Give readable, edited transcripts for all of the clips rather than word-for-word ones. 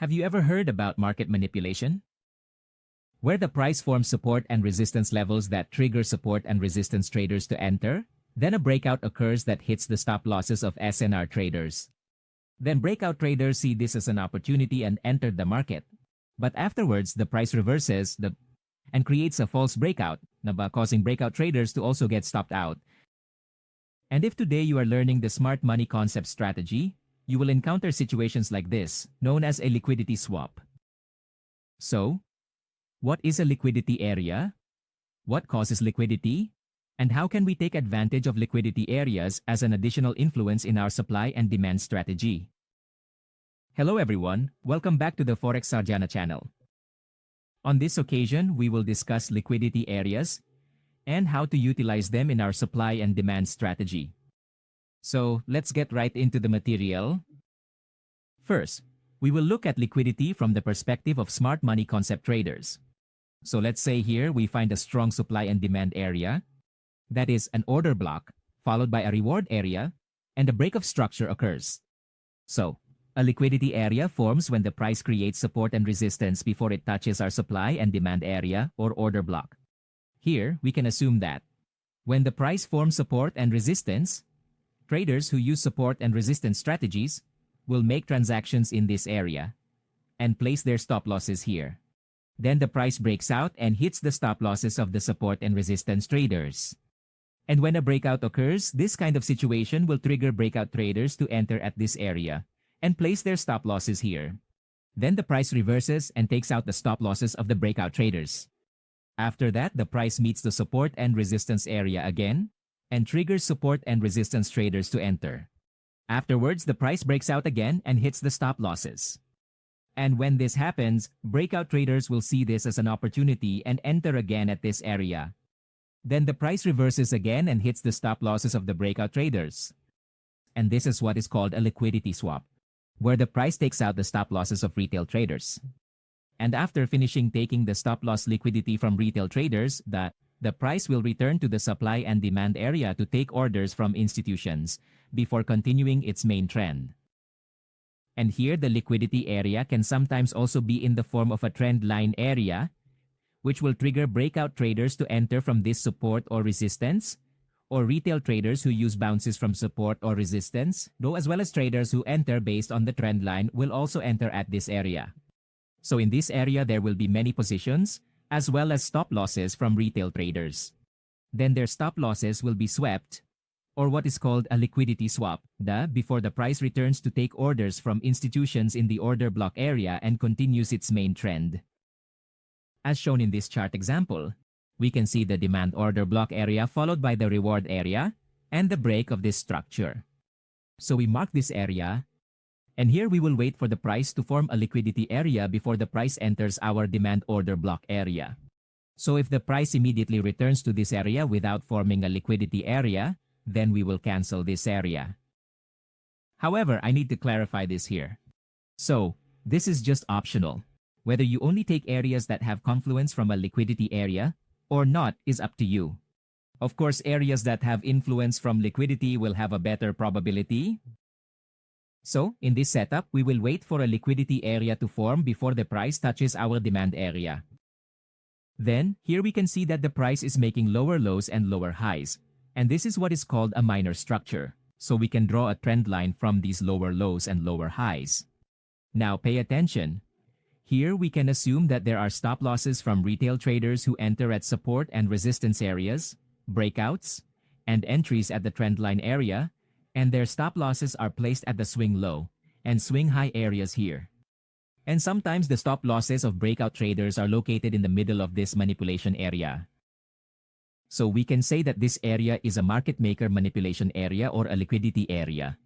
Have you ever heard about market manipulation? Where the price forms support and resistance levels that trigger support and resistance traders to enter, then a breakout occurs that hits the stop losses of SNR traders. Then breakout traders see this as an opportunity and enter the market. But afterwards, the price reverses and creates a false breakout, causing breakout traders to also get stopped out. And if today you are learning the smart money concept strategy, you will encounter situations like this, known as a liquidity swap. So, what is a liquidity area? What causes liquidity? And how can we take advantage of liquidity areas as an additional influence in our supply and demand strategy? Hello everyone, welcome back to the FOREX Sarjana channel. On this occasion, we will discuss liquidity areas and how to utilize them in our supply and demand strategy. So, let's get right into the material. First, we will look at liquidity from the perspective of smart money concept traders. So let's say here we find a strong supply and demand area, that is an order block, followed by a reward area, and a break of structure occurs. So, a liquidity area forms when the price creates support and resistance before it touches our supply and demand area or order block. Here, we can assume that when the price forms support and resistance, traders who use support and resistance strategies will make transactions in this area and place their stop losses here. Then the price breaks out and hits the stop losses of the support and resistance traders. And when a breakout occurs, this kind of situation will trigger breakout traders to enter at this area and place their stop losses here. Then the price reverses and takes out the stop losses of the breakout traders. After that, the price meets the support and resistance area again and triggers support and resistance traders to enter. Afterwards, the price breaks out again and hits the stop losses. And when this happens, breakout traders will see this as an opportunity and enter again at this area. Then the price reverses again and hits the stop losses of the breakout traders. And this is what is called a liquidity swap, where the price takes out the stop losses of retail traders. And after finishing taking the stop loss liquidity from retail traders, the price will return to the supply and demand area to take orders from institutions before continuing its main trend. And here the liquidity area can sometimes also be in the form of a trend line area, which will trigger breakout traders to enter from this support or resistance, or retail traders who use bounces from support or resistance, though as well as traders who enter based on the trend line will also enter at this area. So in this area there will be many positions, as well as stop losses from retail traders. Then their stop losses will be swept, or what is called a liquidity swap, before the price returns to take orders from institutions in the order block area and continues its main trend. As shown in this chart example, we can see the demand order block area followed by the reward area and the break of this structure. So we mark this area, and here we will wait for the price to form a liquidity area before the price enters our demand order block area. So if the price immediately returns to this area without forming a liquidity area, then we will cancel this area. However, I need to clarify this here. So, this is just optional. Whether you only take areas that have confluence from a liquidity area or not is up to you. Of course, areas that have influence from liquidity will have a better probability. So, in this setup, we will wait for a liquidity area to form before the price touches our demand area. Then, here we can see that the price is making lower lows and lower highs. And this is what is called a minor structure. So we can draw a trend line from these lower lows and lower highs. Now pay attention. Here we can assume that there are stop losses from retail traders who enter at support and resistance areas, breakouts, and entries at the trend line area, and their stop losses are placed at the swing low and swing high areas here. And sometimes the stop losses of breakout traders are located in the middle of this manipulation area. So we can say that this area is a market maker manipulation area or a liquidity area.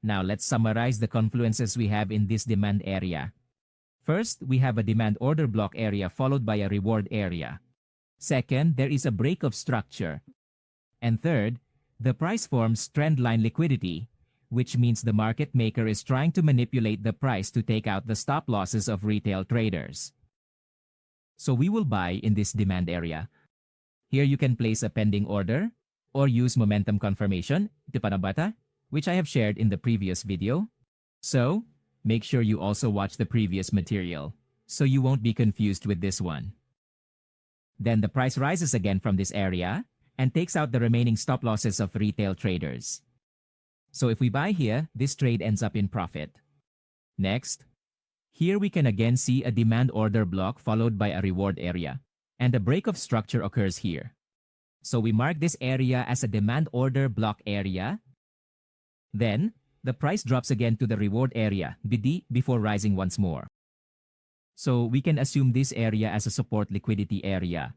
Now let's summarize the confluences we have in this demand area. First, we have a demand order block area followed by a reward area. Second, there is a break of structure. And third, the price forms trend line liquidity, which means the market maker is trying to manipulate the price to take out the stop losses of retail traders. So we will buy in this demand area. Here you can place a pending order or use momentum confirmation, which I have shared in the previous video. So, Make sure you also watch the previous material, so you won't be confused with this one. Then the price rises again from this area and takes out the remaining stop losses of retail traders. So if we buy here, this trade ends up in profit. Next, here we can again see a demand order block followed by a reward area, and a break of structure occurs here. So we mark this area as a demand order block area. Then, the price drops again to the reward area, BD, before rising once more. So we can assume this area as a support liquidity area.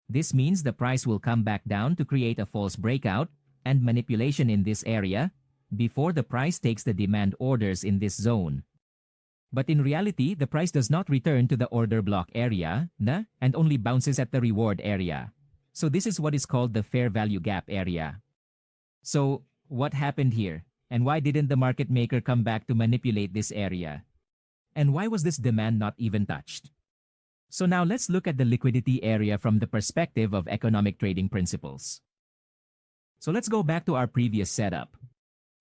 This means the price will come back down to create a false breakout and manipulation in this area before the price takes the demand orders in this zone. But in reality, the price does not return to the order block area, and only bounces at the reward area. So this is what is called the fair value gap area. So what happened here? And why didn't the market maker come back to manipulate this area? And why was this demand not even touched? So now let's look at the liquidity area from the perspective of economic trading principles. So let's go back to our previous setup.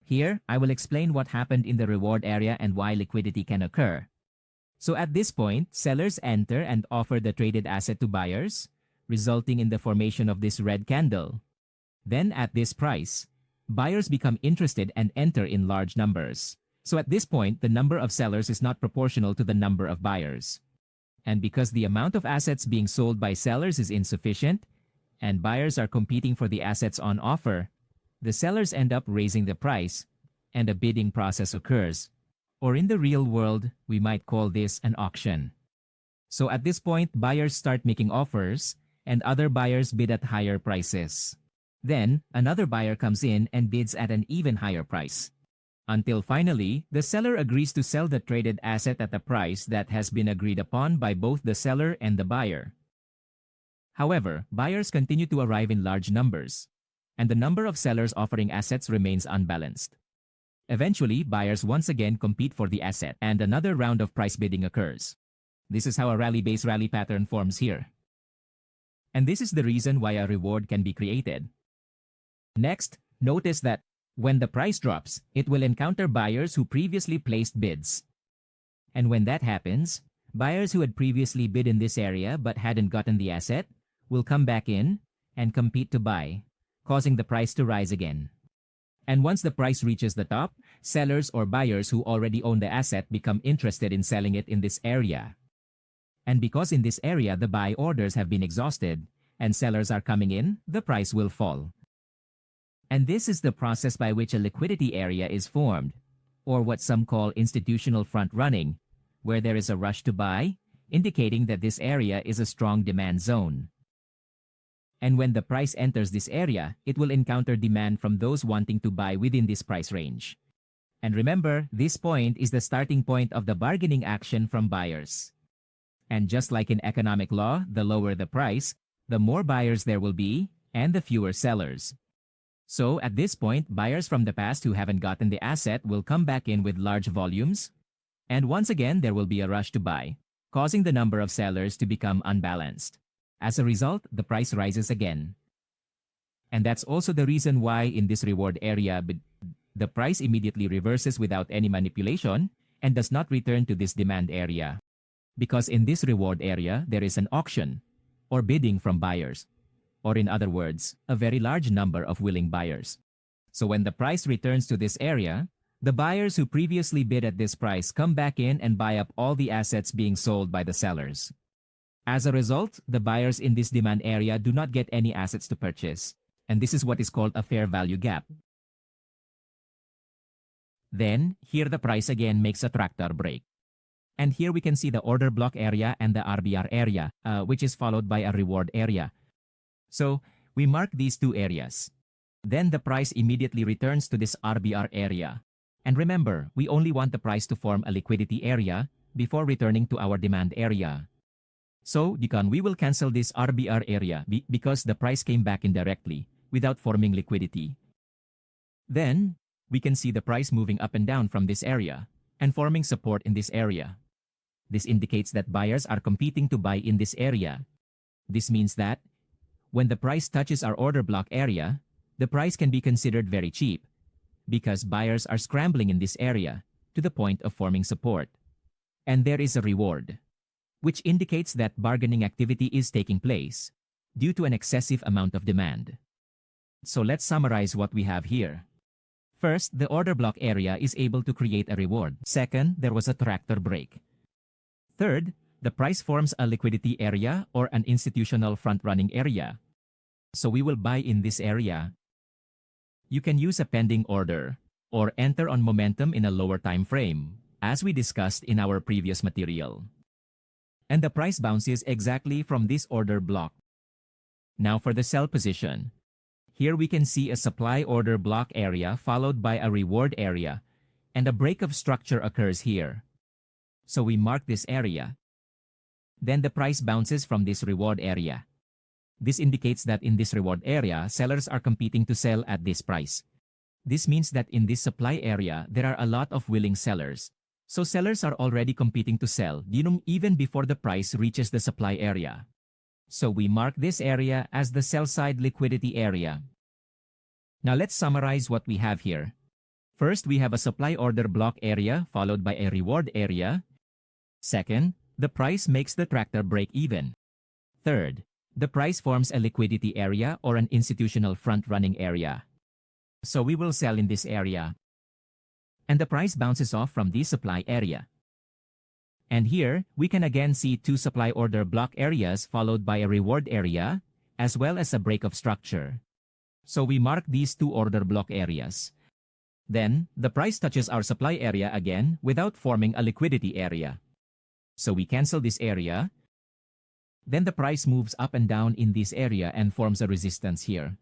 Here, I will explain what happened in the reward area and why liquidity can occur. So at this point, sellers enter and offer the traded asset to buyers, resulting in the formation of this red candle. Then at this price, buyers become interested and enter in large numbers. So at this point, the number of sellers is not proportional to the number of buyers. And because the amount of assets being sold by sellers is insufficient, and buyers are competing for the assets on offer, the sellers end up raising the price, and a bidding process occurs. Or in the real world, we might call this an auction. So at this point, buyers start making offers, and other buyers bid at higher prices. Then, another buyer comes in and bids at an even higher price. Until finally, the seller agrees to sell the traded asset at a price that has been agreed upon by both the seller and the buyer. However, buyers continue to arrive in large numbers, and the number of sellers offering assets remains unbalanced. Eventually, buyers once again compete for the asset, and another round of price bidding occurs. This is how a rally-based rally pattern forms here. And this is the reason why a reward can be created. Next, notice that when the price drops, it will encounter buyers who previously placed bids. And when that happens, buyers who had previously bid in this area but hadn't gotten the asset will come back in and compete to buy, causing the price to rise again. And once the price reaches the top, sellers or buyers who already own the asset become interested in selling it in this area. And because in this area the buy orders have been exhausted and sellers are coming in, the price will fall. And this is the process by which a liquidity area is formed, or what some call institutional front-running, where there is a rush to buy, indicating that this area is a strong demand zone. And when the price enters this area, it will encounter demand from those wanting to buy within this price range. And remember, this point is the starting point of the bargaining action from buyers. And just like in economic law, the lower the price, the more buyers there will be, and the fewer sellers. So at this point, buyers from the past who haven't gotten the asset will come back in with large volumes, and once again there will be a rush to buy, causing the number of sellers to become unbalanced. As a result, the price rises again. And that's also the reason why in this reward area, the price immediately reverses without any manipulation and does not return to this demand area. Because in this reward area, there is an auction, or bidding from buyers. Or in other words, a very large number of willing buyers. So when the price returns to this area, the buyers who previously bid at this price come back in and buy up all the assets being sold by the sellers. As a result, the buyers in this demand area do not get any assets to purchase, and this is what is called a fair value gap. Then, here the price again makes a tractor break. And here we can see the order block area and the RBR area, which is followed by a reward area. So, we mark these two areas. Then the price immediately returns to this RBR area. And remember, we only want the price to form a liquidity area before returning to our demand area. So, we will cancel this RBR area because the price came back indirectly without forming liquidity. Then, we can see the price moving up and down from this area and forming support in this area. This indicates that buyers are competing to buy in this area. This means that when the price touches our order block area, the price can be considered very cheap because buyers are scrambling in this area to the point of forming support. And there is a reward, which indicates that bargaining activity is taking place due to an excessive amount of demand. So let's summarize what we have here. First, the order block area is able to create a reward. Second, there was a tractor break. Third, the price forms a liquidity area or an institutional front-running area. So we will buy in this area. You can use a pending order or enter on momentum in a lower time frame, as we discussed in our previous material. And the price bounces exactly from this order block. Now for the sell position. Here we can see a supply order block area followed by a reward area, and a break of structure occurs here. So we mark this area. Then the price bounces from this reward area. This indicates that in this reward area, sellers are competing to sell at this price. This means that in this supply area, there are a lot of willing sellers. So sellers are already competing to sell even before the price reaches the supply area. So we mark this area as the sell-side liquidity area. Now let's summarize what we have here. First, we have a supply order block area followed by a reward area. Second, the price makes the tractor break even. Third, the price forms a liquidity area or an institutional front-running area. So we will sell in this area. And the price bounces off from this supply area. And here, we can again see two supply order block areas followed by a reward area, as well as a break of structure. So we mark these two order block areas. Then, the price touches our supply area again without forming a liquidity area. So we cancel this area. Then the price moves up and down in this area and forms a resistance here.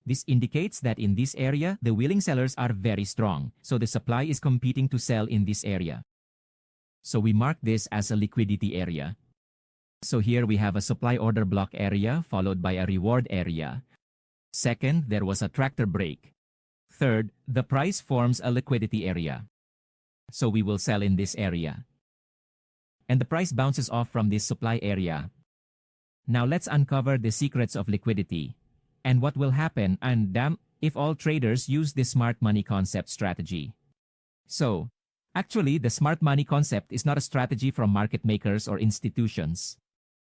This indicates that in this area, the willing sellers are very strong, so the supply is competing to sell in this area. So we mark this as a liquidity area. So here we have a supply order block area followed by a reward area. Second, there was a tractor break. Third, the price forms a liquidity area. So we will sell in this area. And the price bounces off from this supply area. Now let's uncover the secrets of liquidity and what will happen if all traders use this smart money concept strategy. So, actually, the smart money concept is not a strategy from market makers or institutions.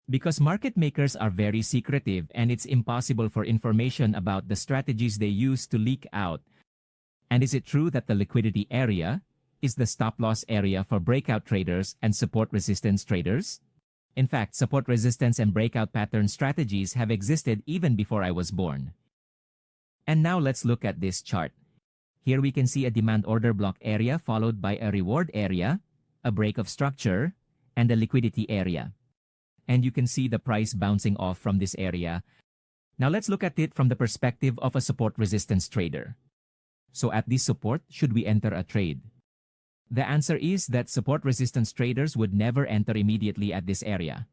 Because market makers are very secretive and it's impossible for information about the strategies they use to leak out. And is it true that the liquidity area is the stop-loss area for breakout traders and support-resistance traders? In fact, support resistance and breakout pattern strategies have existed even before I was born. And now let's look at this chart. Here we can see a demand order block area followed by a reward area, a break of structure, and a liquidity area. And you can see the price bouncing off from this area. Now let's look at it from the perspective of a support resistance trader. So at this support, should we enter a trade? The answer is that support resistance traders would never enter immediately at this area.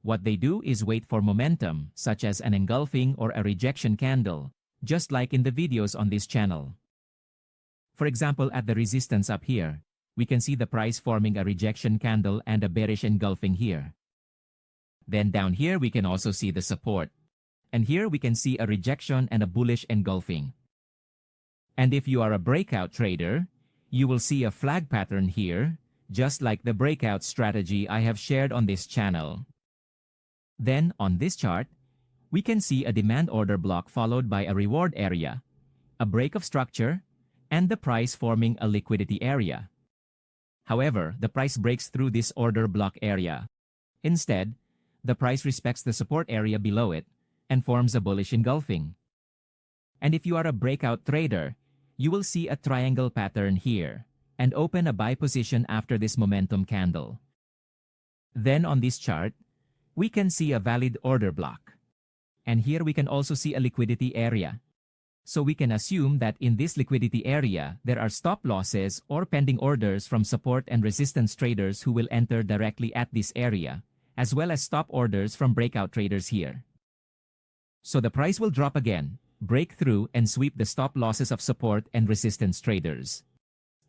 What they do is wait for momentum, such as an engulfing or a rejection candle, just like in the videos on this channel. For example, at the resistance up here, we can see the price forming a rejection candle and a bearish engulfing here. Then down here, we can also see the support. And here we can see a rejection and a bullish engulfing. And if you are a breakout trader, you will see a flag pattern here, just like the breakout strategy I have shared on this channel. Then, on this chart, we can see a demand order block followed by a reward area, a break of structure, and the price forming a liquidity area. However, the price breaks through this order block area. Instead, the price respects the support area below it and forms a bullish engulfing. And if you are a breakout trader, you will see a triangle pattern here and open a buy position after this momentum candle. Then on this chart, we can see a valid order block. And here we can also see a liquidity area. So we can assume that in this liquidity area, there are stop losses or pending orders from support and resistance traders who will enter directly at this area, as well as stop orders from breakout traders here. So the price will drop again, break through and sweep the stop losses of support and resistance traders.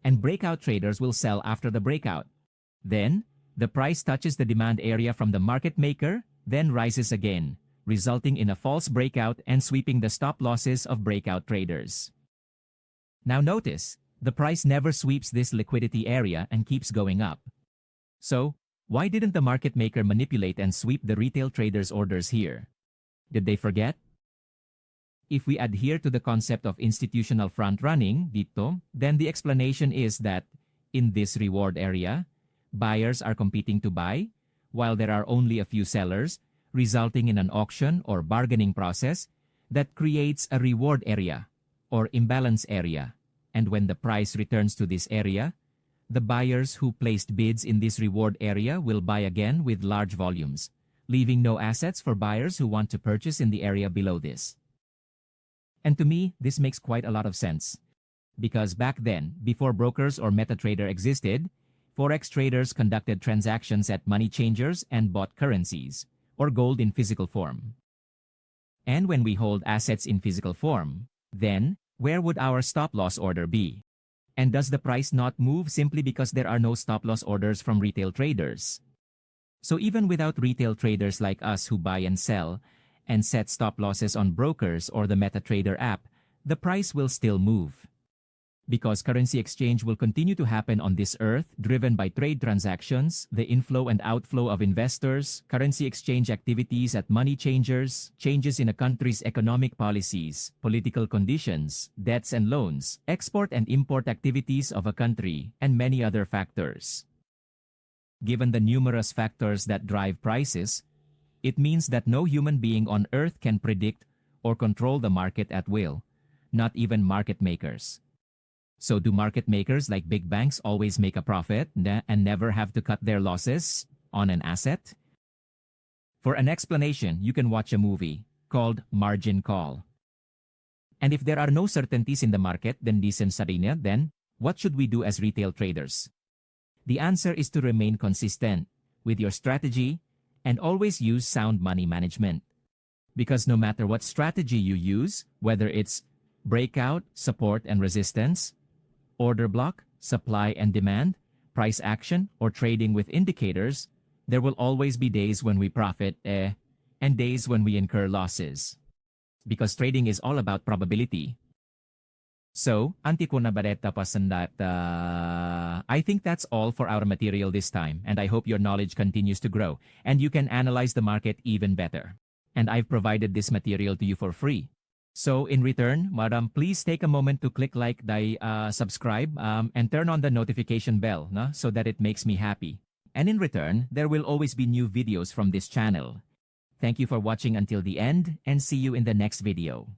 And breakout traders will sell after the breakout. Then, the price touches the demand area from the market maker, then rises again, resulting in a false breakout and sweeping the stop losses of breakout traders. Now notice, The price never sweeps this liquidity area and keeps going up. So, why didn't the market maker manipulate and sweep the retail traders' orders here? Did they forget? If we adhere to the concept of institutional front-running, dito, then the explanation is that, in this reward area, buyers are competing to buy, while there are only a few sellers, resulting in an auction or bargaining process that creates a reward area, or imbalance area. And when the price returns to this area, the buyers who placed bids in this reward area will buy again with large volumes, leaving no assets for buyers who want to purchase in the area below this. And to me, this makes quite a lot of sense. Because back then, before brokers or MetaTrader existed, Forex traders conducted transactions at money changers and bought currencies, or gold in physical form. And when we hold assets in physical form, then, where would our stop-loss order be? And does the price not move simply because there are no stop-loss orders from retail traders? So even without retail traders like us who buy and sell, and set stop-losses on brokers or the MetaTrader app, the price will still move. Because currency exchange will continue to happen on this earth, driven by trade transactions, the inflow and outflow of investors, currency exchange activities at money changers, changes in a country's economic policies, political conditions, debts and loans, export and import activities of a country, and many other factors. Given the numerous factors that drive prices, it means that no human being on earth can predict or control the market at will, not even market makers. So do market makers like big banks always make a profit and never have to cut their losses on an asset? For an explanation, you can watch a movie called Margin Call. And if there are no certainties in the market, then what should we do as retail traders? The answer is to remain consistent with your strategy and always use sound money management. Because no matter what strategy you use, whether it's breakout, support and resistance, order block, supply and demand, price action, or trading with indicators, there will always be days when we profit, and days when we incur losses. Because trading is all about probability. So, anti ko na bareta pasandata. I think that's all for our material this time, and I hope your knowledge continues to grow, and you can analyze the market even better. And I've provided this material to you for free. So in return, madam, please take a moment to click like, subscribe, and turn on the notification bell, so that it makes me happy. And in return, there will always be new videos from this channel. Thank you for watching until the end, and see you in the next video.